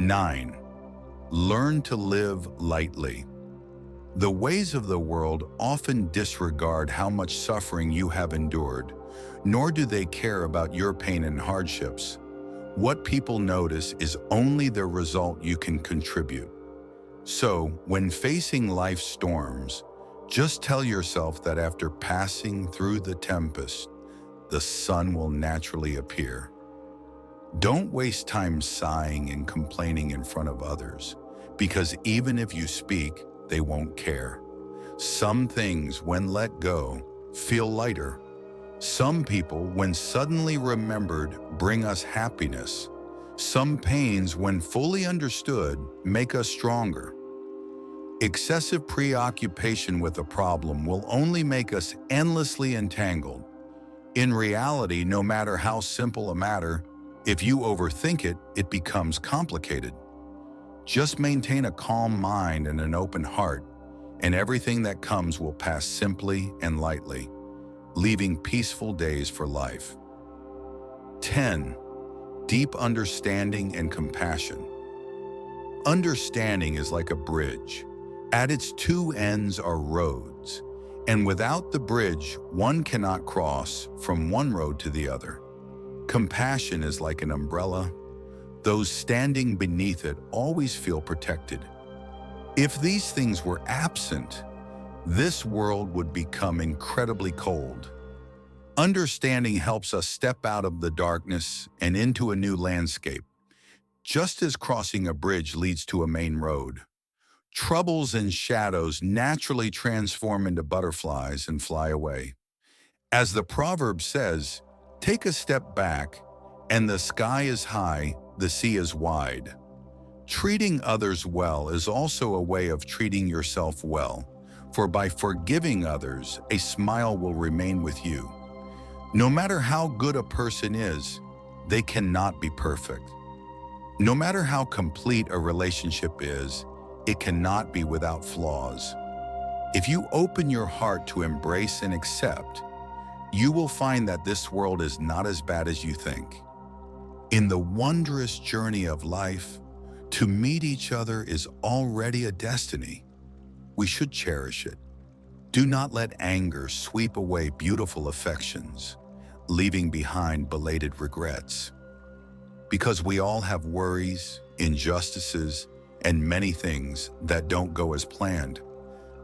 9. Learn to live lightly. The ways of the world often disregard how much suffering you have endured, nor do they care about your pain and hardships. What people notice is only the result you can contribute. So, when facing life's storms, just tell yourself that after passing through the tempest, the sun will naturally appear. Don't waste time sighing and complaining in front of others, because even if you speak, they won't care. Some things, when let go, feel lighter. Some people, when suddenly remembered, bring us happiness. Some pains, when fully understood, make us stronger. Excessive preoccupation with a problem will only make us endlessly entangled. In reality, no matter how simple a matter, if you overthink it, it becomes complicated. Just maintain a calm mind and an open heart, and everything that comes will pass simply and lightly, leaving peaceful days for life. 10. Deep understanding and compassion. Understanding is like a bridge. At its two ends are roads, and without the bridge, one cannot cross from one road to the other. Compassion is like an umbrella. Those standing beneath it always feel protected. If these things were absent, this world would become incredibly cold. Understanding helps us step out of the darkness and into a new landscape, just as crossing a bridge leads to a main road. Troubles and shadows naturally transform into butterflies and fly away. As the proverb says, take a step back, and the sky is high, the sea is wide. Treating others well is also a way of treating yourself well, for by forgiving others, a smile will remain with you. No matter how good a person is, they cannot be perfect. No matter how complete a relationship is, it cannot be without flaws. If you open your heart to embrace and accept, you will find that this world is not as bad as you think. In the wondrous journey of life, to meet each other is already a destiny. We should cherish it. Do not let anger sweep away beautiful affections, leaving behind belated regrets. Because we all have worries, injustices, and many things that don't go as planned.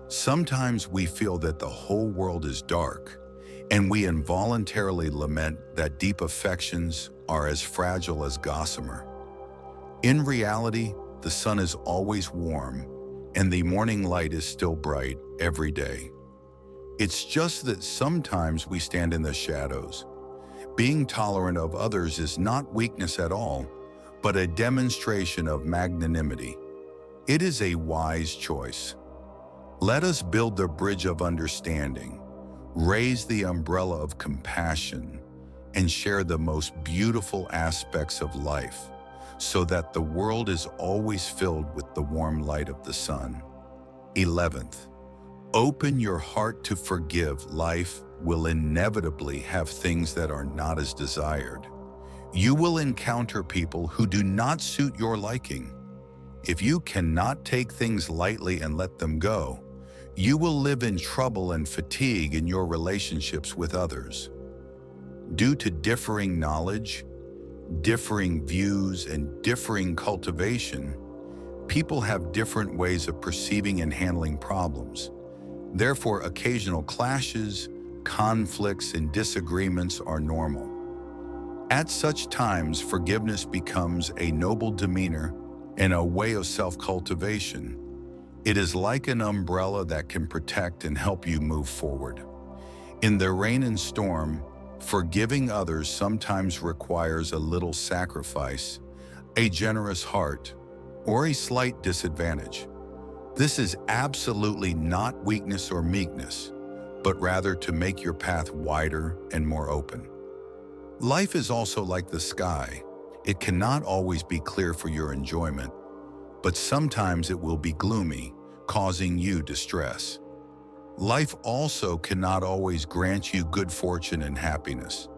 Sometimes we feel that the whole world is dark, and we involuntarily lament that deep affections are as fragile as gossamer. In reality, the sun is always warm, and the morning light is still bright every day. It's just that sometimes we stand in the shadows. Being tolerant of others is not weakness at all, but a demonstration of magnanimity. It is a wise choice. Let us build the bridge of understanding, raise the umbrella of compassion, and share the most beautiful aspects of life, so that the world is always filled with the warm light of the sun. 11th, open your heart to forgive. Life will inevitably have things that are not as desired. You will encounter people who do not suit your liking. If you cannot take things lightly and let them go, you will live in trouble and fatigue in your relationships with others. Due to differing knowledge, differing views, and differing cultivation, people have different ways of perceiving and handling problems. Therefore, occasional clashes, conflicts, and disagreements are normal. At such times, forgiveness becomes a noble demeanor and a way of self-cultivation. It is like an umbrella that can protect and help you move forward. In the rain and storm, forgiving others sometimes requires a little sacrifice, a generous heart, or a slight disadvantage. This is absolutely not weakness or meekness, but rather to make your path wider and more open. Life is also like the sky. It cannot always be clear for your enjoyment, but sometimes it will be gloomy, causing you distress. Life also cannot always grant you good fortune and happiness.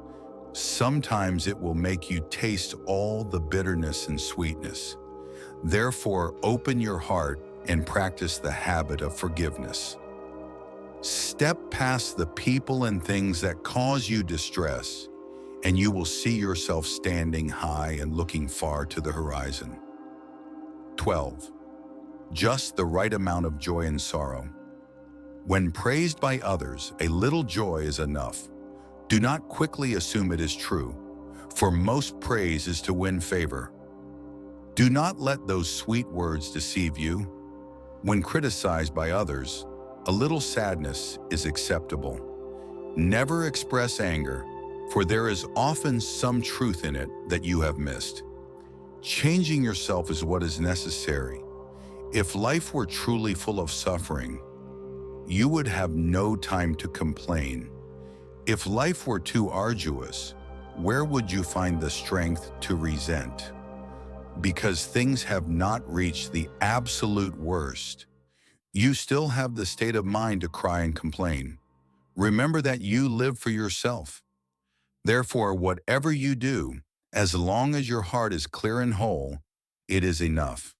Sometimes it will make you taste all the bitterness and sweetness. Therefore, open your heart and practice the habit of forgiveness. Step past the people and things that cause you distress, and you will see yourself standing high and looking far to the horizon. 12. Just the right amount of joy and sorrow. When praised by others, a little joy is enough. Do not quickly assume it is true, for most praise is to win favor. Do not let those sweet words deceive you. When criticized by others, a little sadness is acceptable. Never express anger, for there is often some truth in it that you have missed. Changing yourself is what is necessary. If life were truly full of suffering, you would have no time to complain. If life were too arduous, where would you find the strength to resent? Because things have not reached the absolute worst, you still have the state of mind to cry and complain. Remember that you live for yourself. Therefore, whatever you do, as long as your heart is clear and whole, it is enough.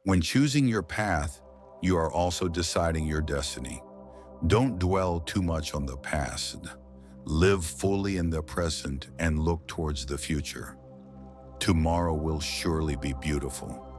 When choosing your path, you are also deciding your destiny. Don't dwell too much on the past. Live fully in the present and look towards the future. Tomorrow will surely be beautiful.